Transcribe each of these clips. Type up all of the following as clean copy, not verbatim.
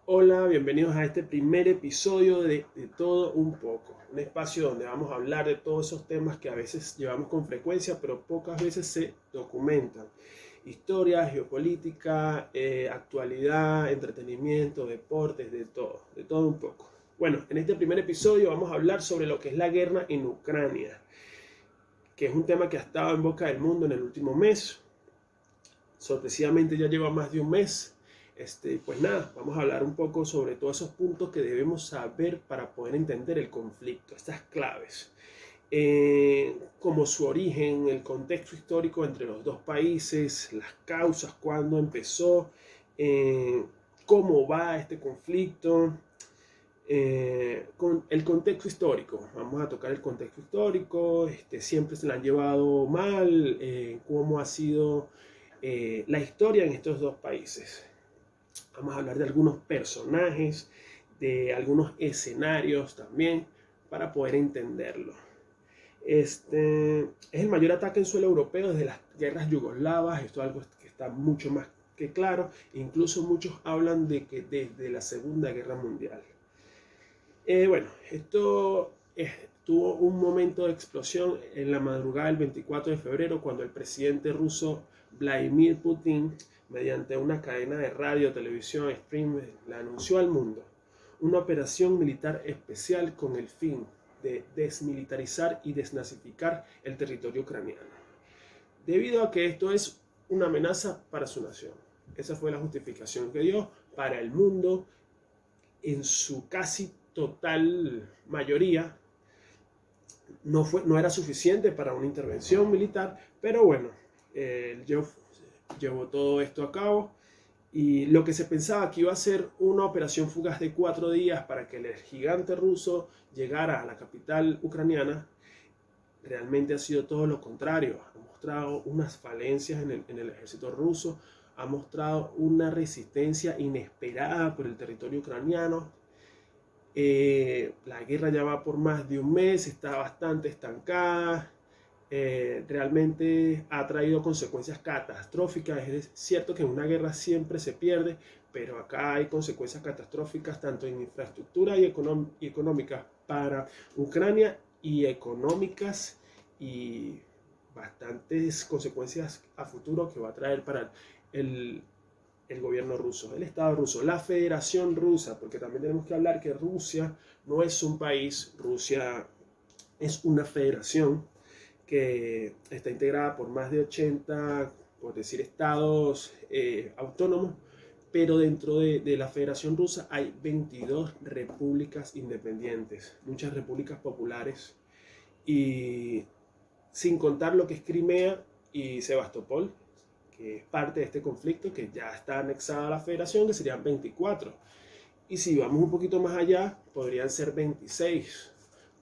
Hola, bienvenidos a este primer episodio de Todo un poco, un espacio donde vamos a hablar de todos esos temas que a veces llevamos con frecuencia, pero pocas veces se documentan. Historia, geopolítica, actualidad, entretenimiento, deportes, de todo un poco. Bueno, en este primer episodio vamos a hablar sobre lo que es la guerra en Ucrania, que es un tema que ha estado en boca del mundo en el último mes. Sorpresivamente ya lleva más de un mes. Pues nada, vamos a hablar un poco sobre todos esos puntos que debemos saber para poder entender el conflicto, estas claves, como su origen, el contexto histórico entre los dos países, las causas, cuándo empezó, cómo va este conflicto, con el contexto histórico. Vamos a tocar el contexto histórico, siempre se la han llevado mal, cómo ha sido la historia en estos dos países. Vamos a hablar de algunos personajes, de algunos escenarios también, para poder entenderlo. Es el mayor ataque en suelo europeo desde las guerras yugoslavas. Esto es algo que está mucho más que claro. Incluso muchos hablan de que desde la Segunda Guerra Mundial. Bueno, esto tuvo un momento de explosión en la madrugada del 24 de febrero cuando el presidente ruso Vladimir Putin, mediante una cadena de radio, televisión, stream, le anunció al mundo una operación militar especial con el fin de desmilitarizar y desnazificar el territorio ucraniano, debido a que esto es una amenaza para su nación. Esa fue la justificación que dio para el mundo en su casi total mayoría. No era suficiente para una intervención militar, pero bueno, llevó todo esto a cabo. Y lo que se pensaba que iba a ser una operación fugaz de 4 días para que el gigante ruso llegara a la capital ucraniana, realmente ha sido todo lo contrario. Ha mostrado unas falencias en el ejército ruso, ha mostrado una resistencia inesperada por el territorio ucraniano. La guerra ya va por más de un mes, está bastante estancada. Realmente ha traído consecuencias catastróficas. Es cierto que en una guerra siempre se pierde, pero acá hay consecuencias catastróficas tanto en infraestructura y económicas para Ucrania, y económicas y bastantes consecuencias a futuro que va a traer para el, el gobierno ruso, el Estado ruso, la Federación Rusa, porque también tenemos que hablar que Rusia no es un país. Rusia es una federación que está integrada por más de 80, por decir, estados autónomos, pero dentro de la Federación Rusa hay 22 repúblicas independientes, muchas repúblicas populares, y sin contar lo que es Crimea y Sebastopol, que es parte de este conflicto, que ya está anexada a la federación, que serían 24. Y si vamos un poquito más allá, podrían ser 26,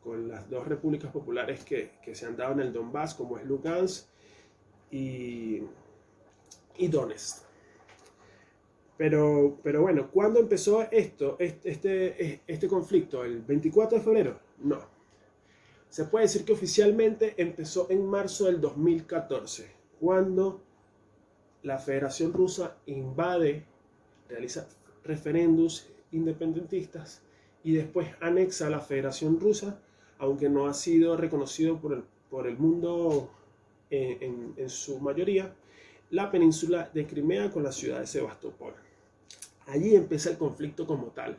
con las dos repúblicas populares que se han dado en el Donbass, como es Lugansk y, y Donetsk. Pero bueno, ¿cuándo empezó este conflicto? ¿El 24 de febrero? No. Se puede decir que oficialmente empezó en marzo del 2014, cuando la Federación Rusa invade, realiza referéndums independentistas y después anexa a la Federación Rusa, aunque no ha sido reconocido por el mundo en su mayoría, la península de Crimea con la ciudad de Sebastopol. Allí empieza el conflicto como tal.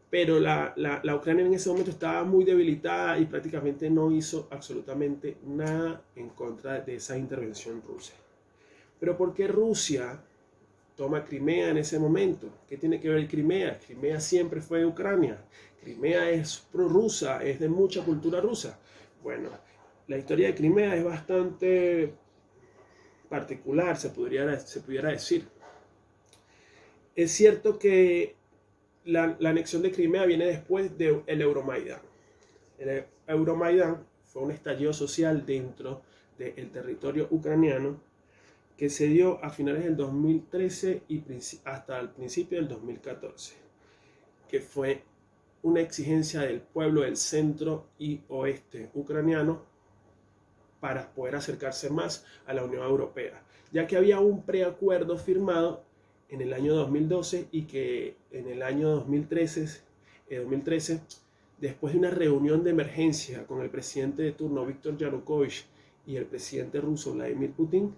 Pero la Ucrania en ese momento estaba muy debilitada y prácticamente no hizo absolutamente nada en contra de esa intervención rusa. Pero ¿por qué Rusia toma Crimea en ese momento? ¿Qué tiene que ver Crimea? Crimea siempre fue de Ucrania. Crimea es prorrusa, es de mucha cultura rusa. Bueno, la historia de Crimea es bastante particular, se pudiera decir. Es cierto que la anexión de Crimea viene después del Euromaidán. El Euromaidán fue un estallido social dentro del territorio ucraniano que se dio a finales del 2013 y hasta el principio del 2014, que fue una exigencia del pueblo del centro y oeste ucraniano para poder acercarse más a la Unión Europea, ya que había un preacuerdo firmado en el año 2012 y que en el año 2013, después de una reunión de emergencia con el presidente de turno Víctor Yanukovych y el presidente ruso Vladimir Putin,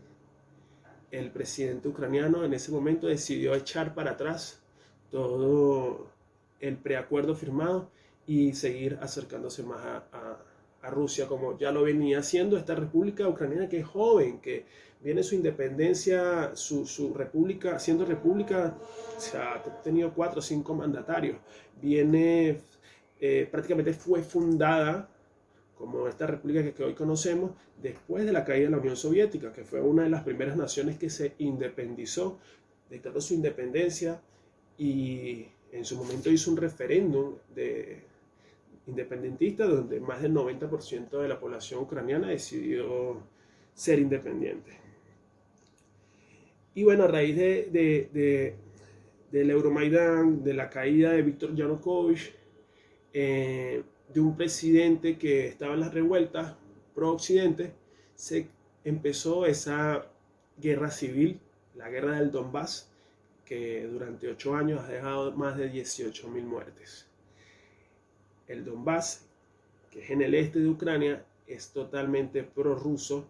el presidente ucraniano en ese momento decidió echar para atrás todo el preacuerdo firmado y seguir acercándose más a Rusia, como ya lo venía haciendo esta república ucraniana, que es joven, que viene su independencia, su república, siendo república, o sea, ha tenido 4 o 5 mandatarios, prácticamente fue fundada como esta república que hoy conocemos, después de la caída de la Unión Soviética, que fue una de las primeras naciones que se independizó, declaró su independencia y en su momento hizo un referéndum independentista donde más del 90% de la población ucraniana decidió ser independiente. Y bueno, a raíz del Euromaidán, de la caída de Víctor Yanukovych, de un presidente que estaba en las revueltas pro-occidente, se empezó esa guerra civil, la guerra del Donbass, que durante 8 años ha dejado más de 18.000 muertes. El Donbass, que es en el este de Ucrania, es totalmente prorruso,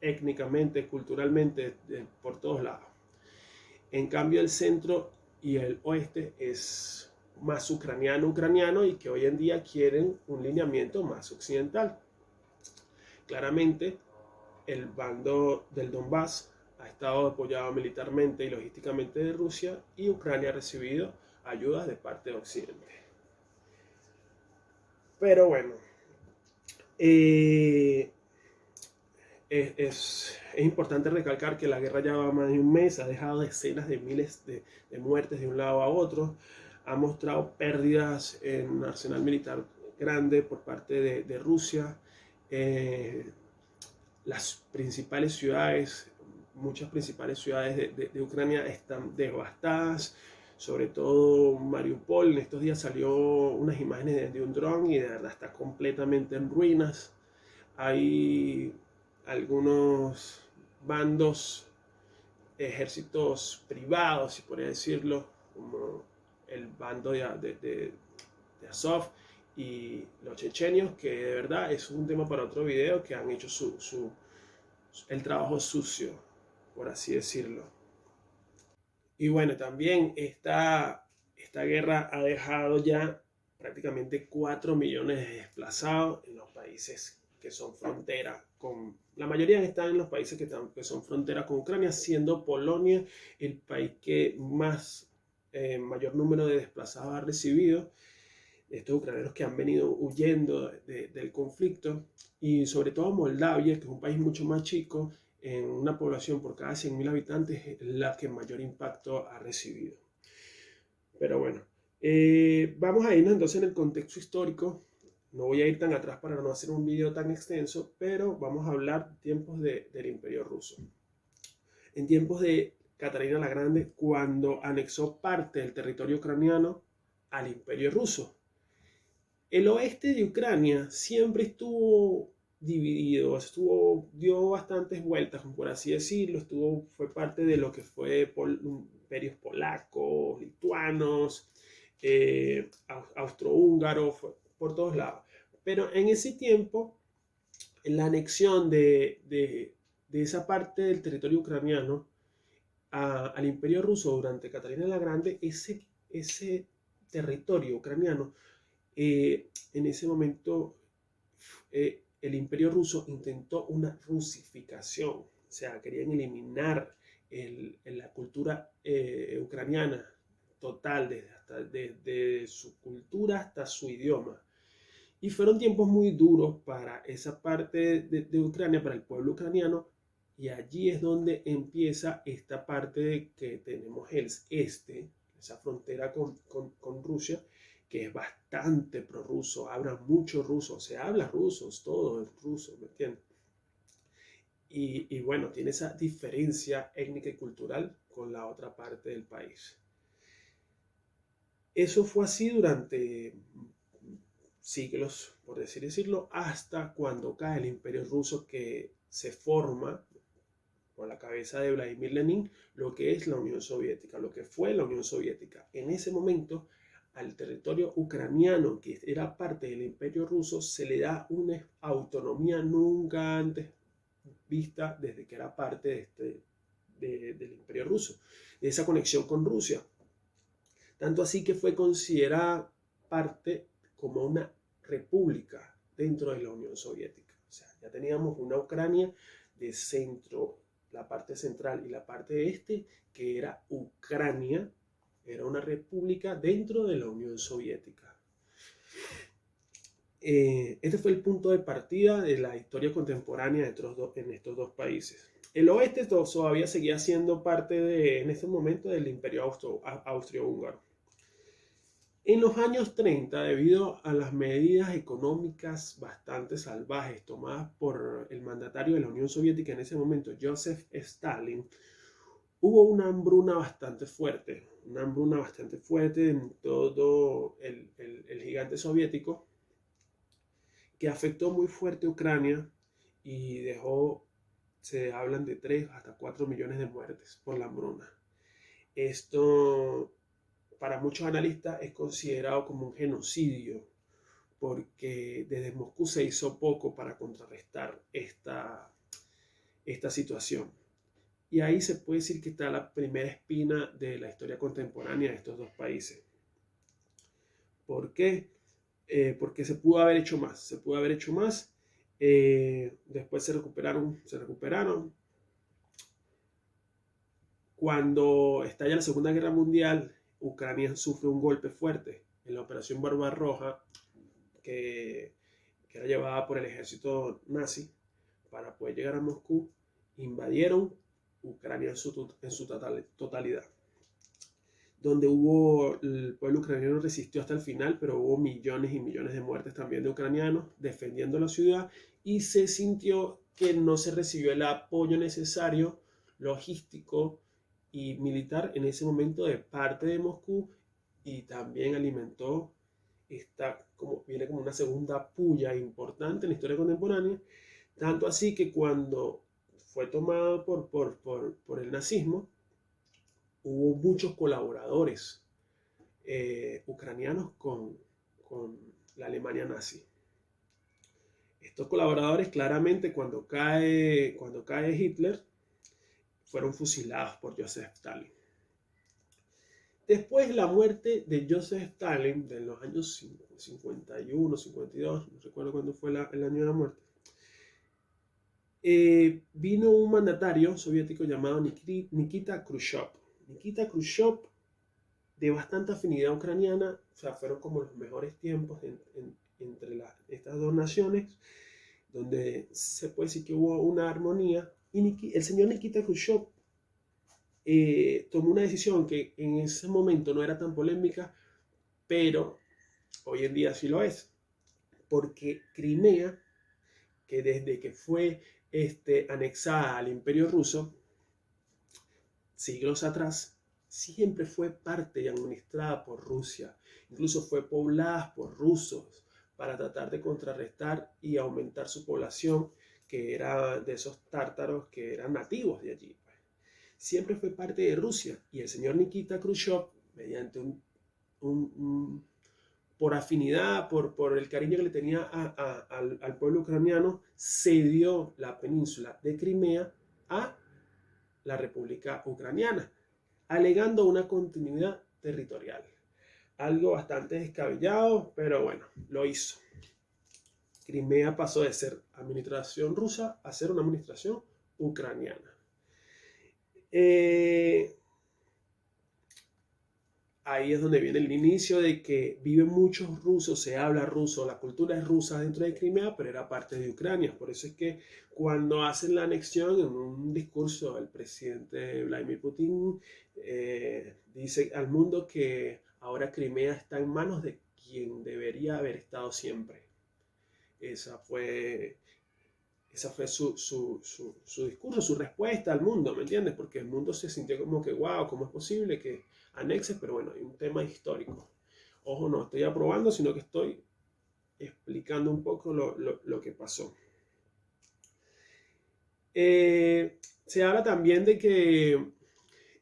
étnicamente, culturalmente, por todos lados. En cambio, el centro y el oeste es más ucraniano y que hoy en día quieren un lineamiento más occidental. Claramente, el bando del Donbass ha estado apoyado militarmente y logísticamente de Rusia y Ucrania ha recibido ayudas de parte de Occidente. Pero bueno, es importante recalcar que la guerra ya va más de un mes, ha dejado decenas de miles de muertes de un lado a otro, ha mostrado pérdidas en arsenal militar grande por parte de Rusia. Las principales ciudades, muchas principales ciudades de Ucrania están devastadas, sobre todo Mariupol. En estos días salió unas imágenes de un dron y de verdad está completamente en ruinas. Hay algunos bandos, ejércitos privados, si podría decirlo, como el bando de Azov y los chechenios, que de verdad es un tema para otro video, que han hecho el trabajo sucio, por así decirlo. Y bueno, también esta guerra ha dejado ya prácticamente 4 millones de desplazados en los países que son frontera con... La mayoría están en los países que son frontera con Ucrania, siendo Polonia el país que mayor número de desplazados ha recibido. Estos ucranianos que han venido huyendo del conflicto, y sobre todo Moldavia, que es un país mucho más chico, en una población por cada 100.000 habitantes, es la que mayor impacto ha recibido. Pero bueno, vamos a irnos entonces en el contexto histórico. No voy a ir tan atrás para no hacer un video tan extenso, pero vamos a hablar de tiempos del Imperio Ruso. En tiempos de Catalina la Grande, cuando anexó parte del territorio ucraniano al Imperio Ruso. El oeste de Ucrania siempre estuvo dividido, dio bastantes vueltas, por así decirlo, fue parte de lo que fue imperios polacos, lituanos, austrohúngaros, por todos lados. Pero en ese tiempo, en la anexión de esa parte del territorio ucraniano al Imperio Ruso durante Catalina la Grande, ese territorio ucraniano, en ese momento el Imperio Ruso intentó una rusificación, o sea, querían eliminar la cultura ucraniana total, desde su cultura hasta su idioma. Y fueron tiempos muy duros para esa parte de Ucrania, para el pueblo ucraniano, y allí es donde empieza esta parte de que tenemos el este, esa frontera con Rusia, que es bastante prorruso, habla mucho ruso, se habla ruso, todo es ruso, ¿me entiendes? Y bueno, tiene esa diferencia étnica y cultural con la otra parte del país. Eso fue así durante siglos, por decirlo, hasta cuando cae el Imperio Ruso, que se forma por la cabeza de Vladimir Lenin, lo que es la Unión Soviética, lo que fue la Unión Soviética. En ese momento, al territorio ucraniano, que era parte del Imperio Ruso, se le da una autonomía nunca antes vista desde que era parte del Imperio Ruso, de esa conexión con Rusia. Tanto así que fue considerada parte como una república dentro de la Unión Soviética. O sea, ya teníamos una Ucrania de centro, la parte central y la parte este, que era Ucrania, era una república dentro de la Unión Soviética. Este fue el punto de partida de la historia contemporánea en estos dos países. El oeste todavía seguía siendo parte en este momento del Imperio Austro-Húngaro. En los años 30, debido a las medidas económicas bastante salvajes tomadas por el mandatario de la Unión Soviética en ese momento, Joseph Stalin, hubo una hambruna bastante fuerte en todo el gigante soviético, que afectó muy fuerte a Ucrania y se hablan de 3 hasta 4 millones de muertes por la hambruna. Esto, para muchos analistas, es considerado como un genocidio, porque desde Moscú se hizo poco para contrarrestar esta situación. Y ahí se puede decir que está la primera espina de la historia contemporánea de estos dos países. ¿Por qué? Porque se pudo haber hecho más. Después se recuperaron. Cuando estalla la Segunda Guerra Mundial, Ucrania sufre un golpe fuerte en la Operación Barbarroja, que era llevada por el ejército nazi para poder llegar a Moscú. Invadieron Ucrania en su totalidad, donde el pueblo ucraniano resistió hasta el final, pero hubo millones y millones de muertes también de ucranianos defendiendo la ciudad, y se sintió que no se recibió el apoyo necesario, logístico y militar en ese momento de parte de Moscú, y también alimentó viene como una segunda puya importante en la historia contemporánea, tanto así que cuando fue tomado por el nazismo, hubo muchos colaboradores ucranianos con la Alemania nazi. Estos colaboradores, claramente, cuando cae Hitler, fueron fusilados por Joseph Stalin. Después de la muerte de Joseph Stalin, de los años 51, 52, no recuerdo cuándo fue el año de la muerte, vino un mandatario soviético llamado Nikita Khrushchev. Nikita Khrushchev, de bastante afinidad ucraniana, o sea, fueron como los mejores tiempos entre estas dos naciones, donde se puede decir que hubo una armonía, y el señor Nikita Khrushchev tomó una decisión que en ese momento no era tan polémica, pero hoy en día sí lo es, porque Crimea, que desde que fue anexada al Imperio Ruso, siglos atrás, siempre fue parte y administrada por Rusia. Incluso fue poblada por rusos para tratar de contrarrestar y aumentar su población, que era de esos tártaros que eran nativos de allí. Siempre fue parte de Rusia, y el señor Nikita Khrushchev, mediante por afinidad, por el cariño que le tenía al pueblo ucraniano, cedió la península de Crimea a la República Ucraniana, alegando una continuidad territorial. Algo bastante descabellado, pero bueno, lo hizo. Crimea pasó de ser administración rusa a ser una administración ucraniana. Ahí es donde viene el inicio de que viven muchos rusos, se habla ruso, la cultura es rusa dentro de Crimea, pero era parte de Ucrania. Por eso es que cuando hacen la anexión, en un discurso, el presidente Vladimir Putin dice al mundo que ahora Crimea está en manos de quien debería haber estado siempre. Esa fue su discurso, su respuesta al mundo, ¿me entiendes? Porque el mundo se sintió como que, wow, ¿cómo es posible que anexes? Pero bueno, hay un tema histórico. Ojo, no estoy aprobando, sino que estoy explicando un poco lo que pasó. Se habla también de que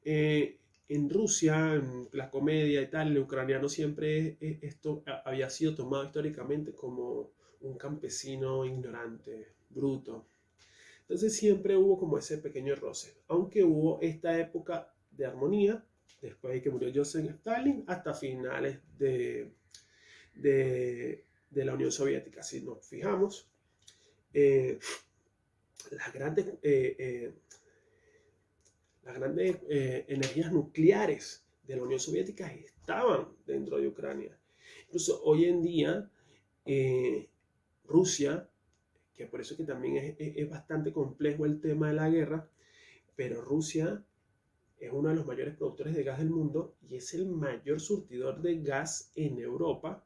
en Rusia, en la comedia y tal, el ucraniano siempre esto había sido tomado históricamente como un campesino ignorante, bruto. Entonces siempre hubo como ese pequeño roce, aunque hubo esta época de armonía, después de que murió Joseph Stalin, hasta finales de la Unión Soviética. Si nos fijamos, eh, las grandes, energías nucleares de la Unión Soviética estaban dentro de Ucrania. Incluso hoy en día, Rusia, que por eso que también es bastante complejo el tema de la guerra, pero Rusia es uno de los mayores productores de gas del mundo y es el mayor surtidor de gas en Europa.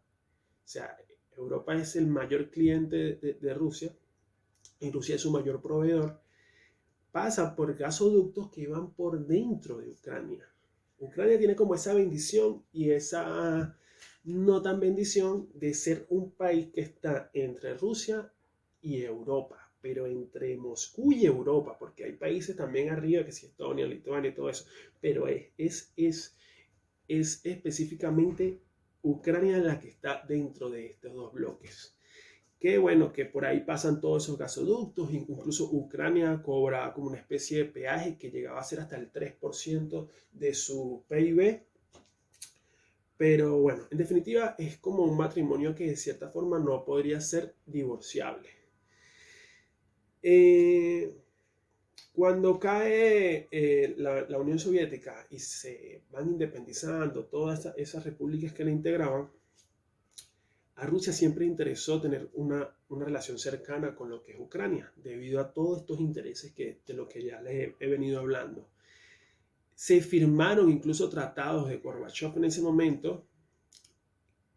O sea, Europa es el mayor cliente de Rusia y Rusia es su mayor proveedor. Pasa por gasoductos que van por dentro de Ucrania. Ucrania tiene como esa bendición y esa no tan bendición de ser un país que está entre Rusia y Europa, pero entre Moscú y Europa, porque hay países también arriba, que si Estonia, Lituania y todo eso, pero es específicamente Ucrania la que está dentro de estos dos bloques. Que bueno, que por ahí pasan todos esos gasoductos, incluso Ucrania cobra como una especie de peaje que llegaba a ser hasta el 3% de su PIB. Pero bueno, en definitiva es como un matrimonio que de cierta forma no podría ser divorciable. Cuando cae la Unión Soviética y se van independizando todas esas repúblicas que la integraban, a Rusia siempre interesó tener una relación cercana con lo que es Ucrania, debido a todos estos intereses de lo que ya les he venido hablando. Se firmaron incluso tratados de Gorbachev en ese momento,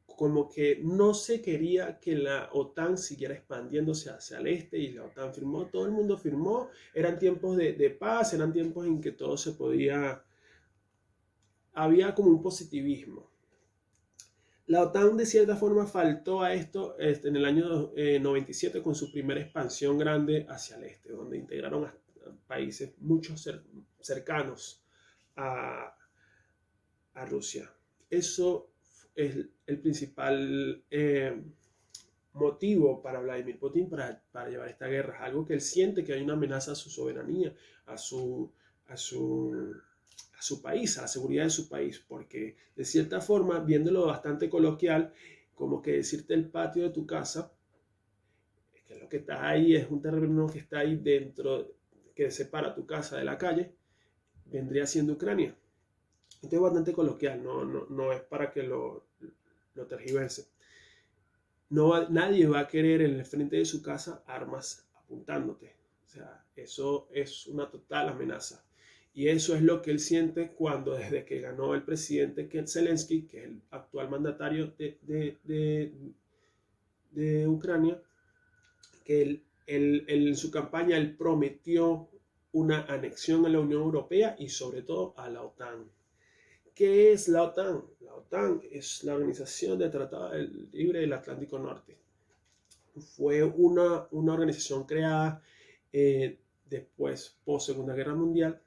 como que no se quería que la OTAN siguiera expandiéndose hacia el este y la OTAN firmó, todo el mundo firmó, eran tiempos de paz, eran tiempos en que todo se podía, había como un positivismo. La OTAN de cierta forma faltó a esto en el año 97 con su primera expansión grande hacia el este, donde integraron a países mucho cercanos a Rusia. Eso es el principal motivo para Vladimir Putin para llevar esta guerra. Es algo que él siente que hay una amenaza a su soberanía, a su país, a la seguridad de su país, porque de cierta forma, viéndolo bastante coloquial, como que decirte el patio de tu casa, es que lo que está ahí es un terreno que está ahí dentro, que separa tu casa de la calle, vendría siendo Ucrania. Esto es bastante coloquial, no es para que lo tergiverse. Nadie va a querer en el frente de su casa armas apuntándote. O sea, eso es una total amenaza. Y eso es lo que él siente cuando desde que ganó el presidente Zelensky, que es el actual mandatario de Ucrania, que en su campaña él prometió una anexión a la Unión Europea y sobre todo a la OTAN. ¿Qué es la OTAN? La OTAN es la Organización de Tratado Libre del Atlántico Norte. Fue una organización creada después, post Segunda Guerra Mundial,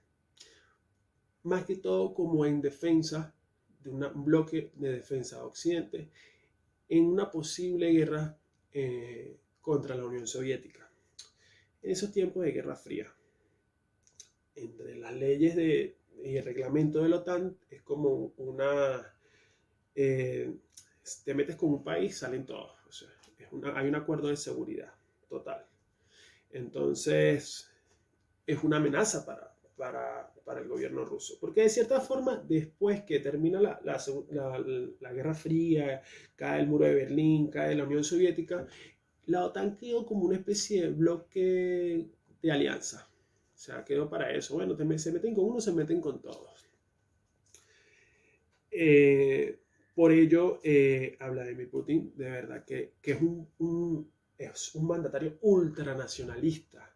más que todo como en defensa de un bloque de defensa de Occidente en una posible guerra contra la Unión Soviética. En esos tiempos de Guerra Fría, entre las leyes y el reglamento de la OTAN es como te metes con un país, salen todos. O sea, hay un acuerdo de seguridad total. Entonces, es una amenaza para el gobierno ruso. Porque de cierta forma, después que termina la Guerra Fría, cae el muro de Berlín, cae la Unión Soviética, la OTAN quedó como una especie de bloque de alianza. O sea, quedó para eso. Bueno, se meten con uno, se meten con todos. Por ello, a Vladimir Putin, de verdad, que es un mandatario ultranacionalista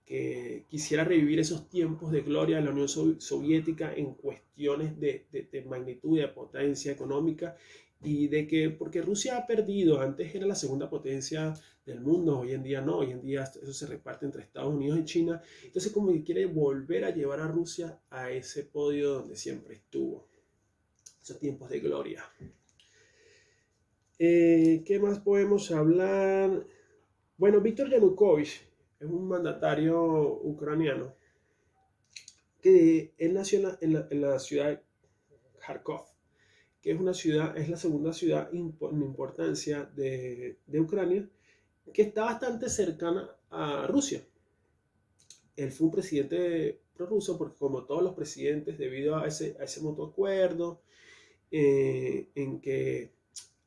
que quisiera revivir esos tiempos de gloria de la Unión Soviética en cuestiones de magnitud y de potencia económica Y de que, porque Rusia ha perdido, antes era la segunda potencia del mundo, hoy en día no, hoy en día eso se reparte entre Estados Unidos y China, entonces como que quiere volver a llevar a Rusia a ese podio donde siempre estuvo, esos tiempos de gloria. ¿Qué más podemos hablar? Bueno, Víctor Yanukovych es un mandatario ucraniano que él nació en la ciudad de Kharkov, que es una ciudad, es la segunda ciudad en importancia de Ucrania, que está bastante cercana a Rusia. Él fue un presidente prorruso porque como todos los presidentes, debido a ese mutuo acuerdo, en que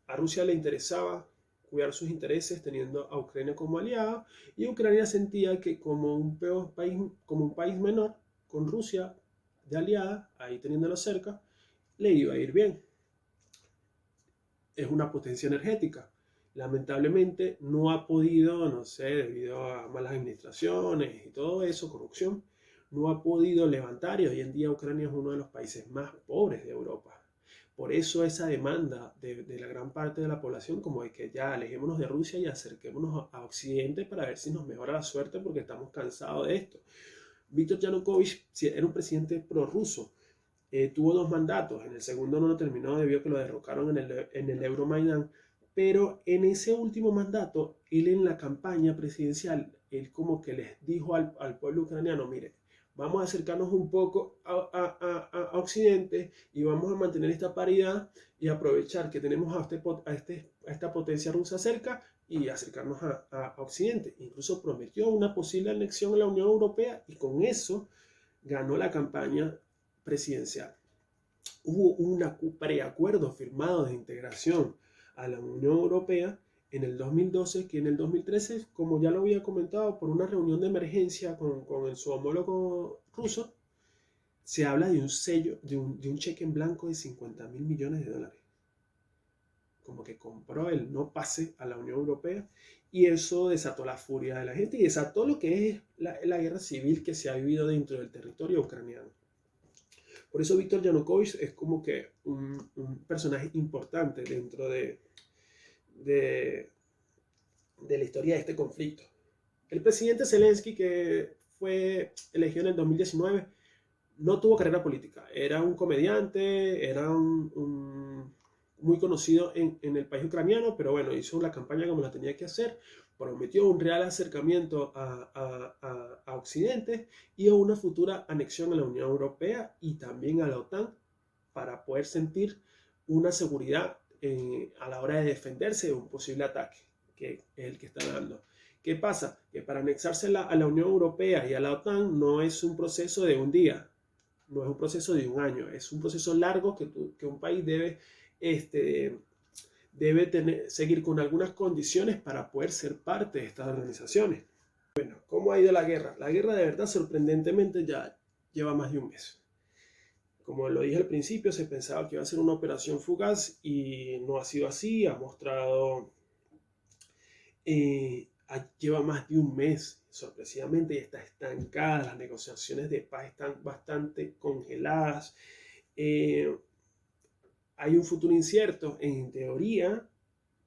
a Rusia le interesaba cuidar sus intereses teniendo a Ucrania como aliada, y Ucrania sentía que como un país menor, con Rusia de aliada, ahí teniéndolo cerca, le iba a ir bien. Es una potencia energética. Lamentablemente no ha podido, no sé, debido a malas administraciones y todo eso, corrupción, no ha podido levantar, y hoy en día Ucrania es uno de los países más pobres de Europa. Por eso esa demanda de la gran parte de la población como de que ya alejémonos de Rusia y acerquémonos a Occidente para ver si nos mejora la suerte porque estamos cansados de esto. Víctor Yanukovych era un presidente prorruso, tuvo dos mandatos, en el segundo no lo terminó debido a que lo derrocaron en el Euromaidán, pero en ese último mandato, él en la campaña presidencial, él como que les dijo al pueblo ucraniano, mire, vamos a acercarnos un poco a Occidente y vamos a mantener esta paridad y aprovechar que tenemos a esta potencia rusa cerca y acercarnos a Occidente. Incluso prometió una posible anexión a la Unión Europea y con eso ganó la campaña presidencial. Hubo un preacuerdo firmado de integración a la Unión Europea en el 2012, que en el 2013, como ya lo había comentado, por una reunión de emergencia con su homólogo ruso, se habla de un sello, de un cheque en blanco de 50.000 millones de dólares. Como que compró el no pase a la Unión Europea, y eso desató la furia de la gente y desató lo que es la guerra civil que se ha vivido dentro del territorio ucraniano. Por eso Víctor Yanukovych es como que un personaje importante dentro de, de la historia de este conflicto. El presidente Zelensky, que fue elegido en el 2019, no tuvo carrera política. Era un comediante, era muy conocido en el país ucraniano, pero bueno, hizo la campaña como la tenía que hacer, prometió un real acercamiento a Occidente y a una futura anexión a la Unión Europea y también a la OTAN para poder sentir una seguridad a la hora de defenderse de un posible ataque, que es el que está dando. ¿Qué pasa? Que para anexarse a la Unión Europea y a la OTAN no es un proceso de un día, no es un proceso de un año, es un proceso largo que un país debe seguir con algunas condiciones para poder ser parte de estas organizaciones. Bueno, ¿cómo ha ido la guerra? La guerra de verdad sorprendentemente ya lleva más de un mes. Como lo dije al principio, se pensaba que iba a ser una operación fugaz y no ha sido así, ha mostrado, lleva más de un mes, sorpresivamente, y está estancada, las negociaciones de paz están bastante congeladas, hay un futuro incierto. En teoría,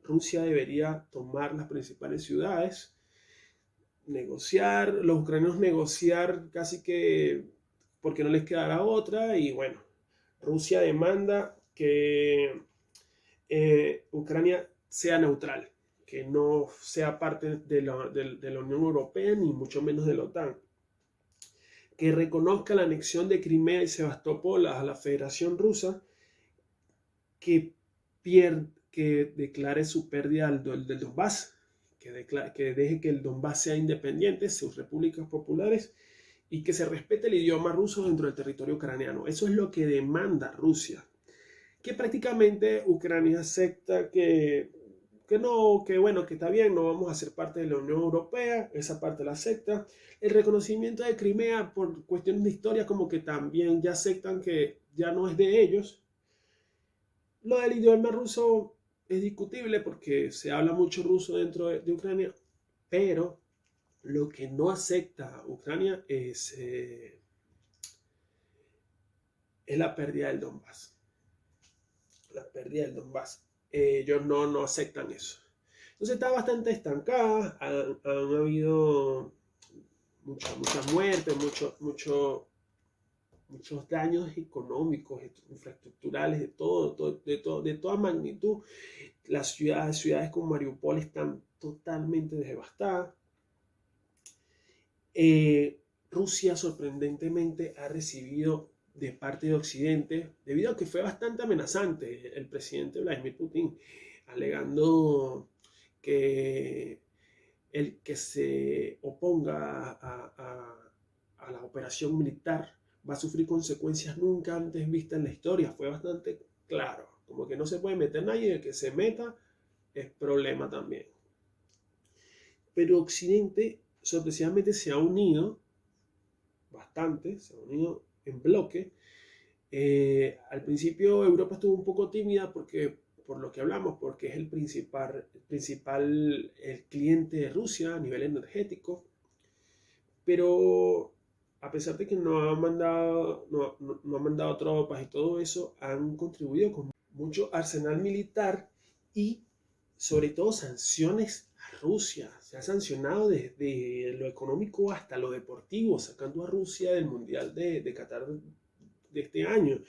Rusia debería tomar las principales ciudades, negociar, los ucranianos negociar casi que porque no les quedará otra, y bueno, Rusia demanda que Ucrania sea neutral, que no sea parte de la Unión Europea ni mucho menos de la OTAN, que reconozca la anexión de Crimea y Sebastopol a la Federación Rusa, que declare su pérdida del Donbass, que deje que el Donbass sea independiente, sus repúblicas populares, y que se respete el idioma ruso dentro del territorio ucraniano. Eso es lo que demanda Rusia. Que prácticamente Ucrania acepta que está bien, no vamos a ser parte de la Unión Europea, esa parte la acepta. El reconocimiento de Crimea por cuestiones de historia como que también ya aceptan que ya no es de ellos. Lo del idioma ruso es discutible porque se habla mucho ruso dentro de Ucrania, pero lo que no acepta Ucrania es la pérdida del Donbass. La pérdida del Donbass. ellos no aceptan eso. Entonces está bastante estancada, han habido muchas muertes, muchos daños económicos, infraestructurales, de toda magnitud. Las ciudades como Mariupol están totalmente devastadas. Rusia sorprendentemente ha recibido de parte de Occidente, debido a que fue bastante amenazante el presidente Vladimir Putin, alegando que el que se oponga a la operación militar va a sufrir consecuencias nunca antes vistas en la historia. Fue bastante claro, como que no se puede meter nadie, el que se meta es problema también. Pero Occidente sorpresivamente se ha unido bastante, se ha unido en bloque. Al principio Europa estuvo un poco tímida porque, por lo que hablamos, porque es el principal el cliente de Rusia a nivel energético, pero a pesar de que no ha mandado tropas y todo eso, han contribuido con mucho arsenal militar y sobre todo sanciones a Rusia. Se ha sancionado desde lo económico hasta lo deportivo, sacando a Rusia del Mundial de Qatar de este año.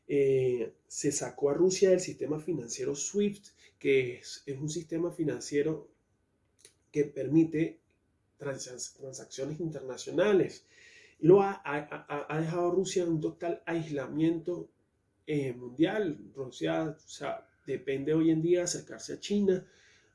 Se sacó a Rusia del sistema financiero SWIFT, que es un sistema financiero que permite transacciones internacionales. Ha dejado a Rusia en un total aislamiento mundial. Rusia, o sea, depende hoy en día de acercarse a China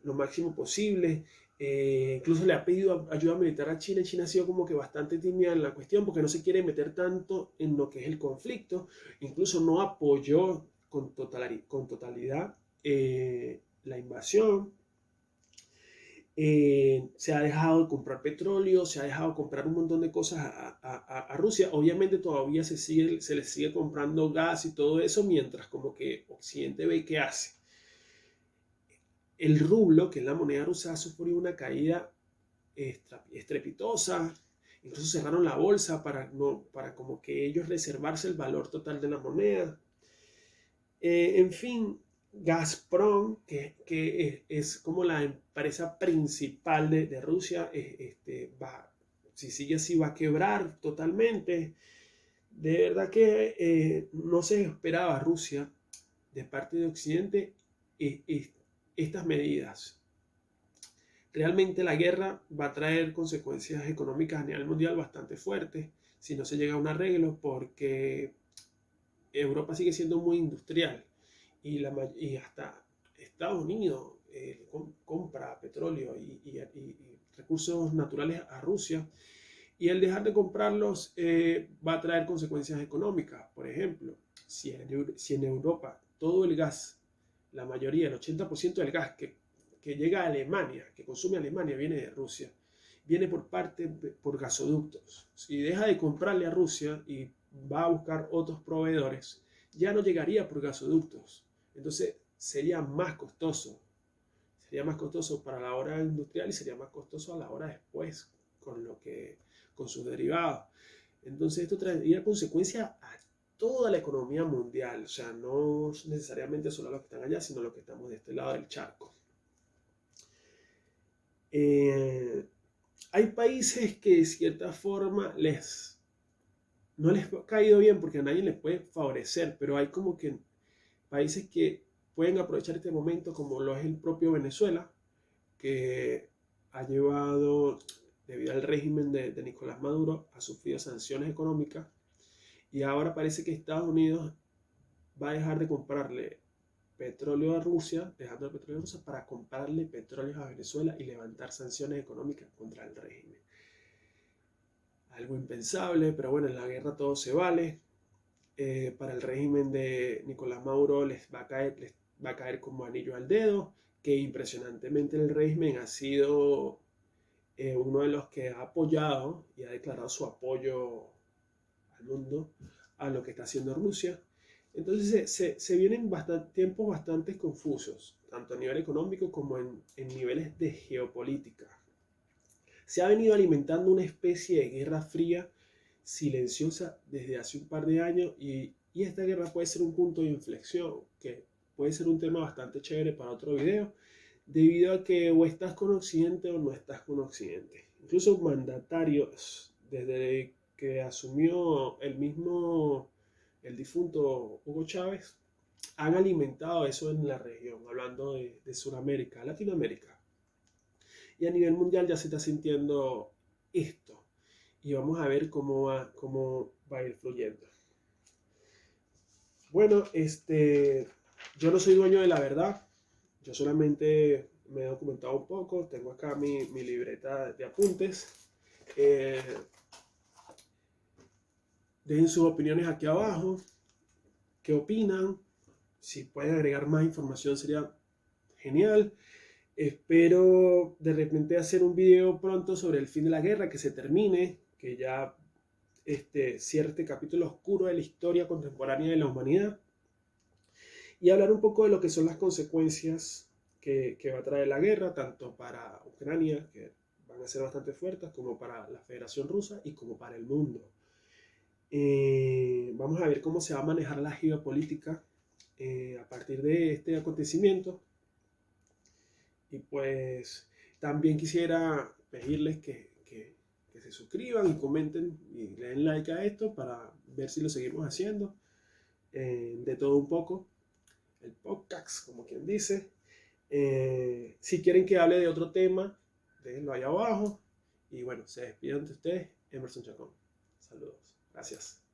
lo máximo posible. Incluso le ha pedido ayuda militar a China. China ha sido como que bastante tímida en la cuestión porque no se quiere meter tanto en lo que es el conflicto. Incluso no apoyó con totalidad la invasión. Se ha dejado de comprar petróleo, se ha dejado de comprar un montón de cosas a Rusia. Obviamente todavía se les sigue comprando gas y todo eso, mientras como que Occidente ve qué hace. El rublo, que es la moneda rusa, ha sufrido una caída estrepitosa. Incluso cerraron la bolsa para como que ellos reservarse el valor total de la moneda. En fin, Gazprom, que es como la empresa principal de Rusia, si sigue así va a quebrar totalmente. De verdad que no se esperaba Rusia de parte de Occidente estas medidas. Realmente la guerra va a traer consecuencias económicas a nivel mundial bastante fuertes si no se llega a un arreglo, porque Europa sigue siendo muy industrial y hasta Estados Unidos compra petróleo y recursos naturales a Rusia, y el dejar de comprarlos va a traer consecuencias económicas. Por ejemplo, si en Europa todo el gas, la mayoría, el 80% del gas que llega a Alemania, que consume Alemania, viene de Rusia, viene por gasoductos. Si deja de comprarle a Rusia y va a buscar otros proveedores, ya no llegaría por gasoductos. Entonces sería más costoso para la hora industrial y sería más costoso a la hora después con sus derivados. Entonces esto traería consecuencias a toda la economía mundial, o sea, no necesariamente solo a los que están allá, sino a los que estamos de este lado del charco. Hay países que de cierta forma no les ha caído bien porque a nadie les puede favorecer, pero hay como que países que pueden aprovechar este momento, como lo es el propio Venezuela, que ha llevado, debido al régimen de Nicolás Maduro, ha sufrido sanciones económicas, y ahora parece que Estados Unidos va a dejar de comprarle petróleo a Rusia, dejando el petróleo a Rusia para comprarle petróleo a Venezuela y levantar sanciones económicas contra el régimen. Algo impensable, pero bueno, en la guerra todo se vale. Para el régimen de Nicolás Maduro les va a caer como anillo al dedo, que impresionantemente el régimen ha sido uno de los que ha apoyado y ha declarado su apoyo al mundo a lo que está haciendo Rusia. Entonces se vienen tiempos bastante confusos, tanto a nivel económico como en niveles de geopolítica. Se ha venido alimentando una especie de guerra fría silenciosa desde hace un par de años, y esta guerra puede ser un punto de inflexión que puede ser un tema bastante chévere para otro video, debido a que o estás con Occidente o no estás con Occidente. Incluso mandatarios, desde que asumió el difunto Hugo Chávez, han alimentado eso en la región, hablando de Sudamérica, Latinoamérica. Y a nivel mundial ya se está sintiendo esto. Y vamos a ver cómo va a ir fluyendo. Bueno, yo no soy dueño de la verdad. Yo solamente me he documentado un poco. Tengo acá mi libreta de apuntes. Eh, Dejen sus opiniones aquí abajo. ¿Qué opinan? Si pueden agregar más información sería genial. Espero de repente hacer un video pronto sobre el fin de la guerra, que se termine, que ya cierre este capítulo oscuro de la historia contemporánea de la humanidad, y hablar un poco de lo que son las consecuencias que va a traer la guerra, tanto para Ucrania, que van a ser bastante fuertes, como para la Federación Rusa y como para el mundo. Vamos a ver cómo se va a manejar la geopolítica a partir de este acontecimiento. Y pues también quisiera pedirles que se suscriban y comenten y le den like a esto para ver si lo seguimos haciendo. De todo un poco. El podcast, como quien dice. Si quieren que hable de otro tema, déjenlo ahí abajo. Y bueno, se despiden de ustedes, Emerson Chacón. Saludos. Gracias.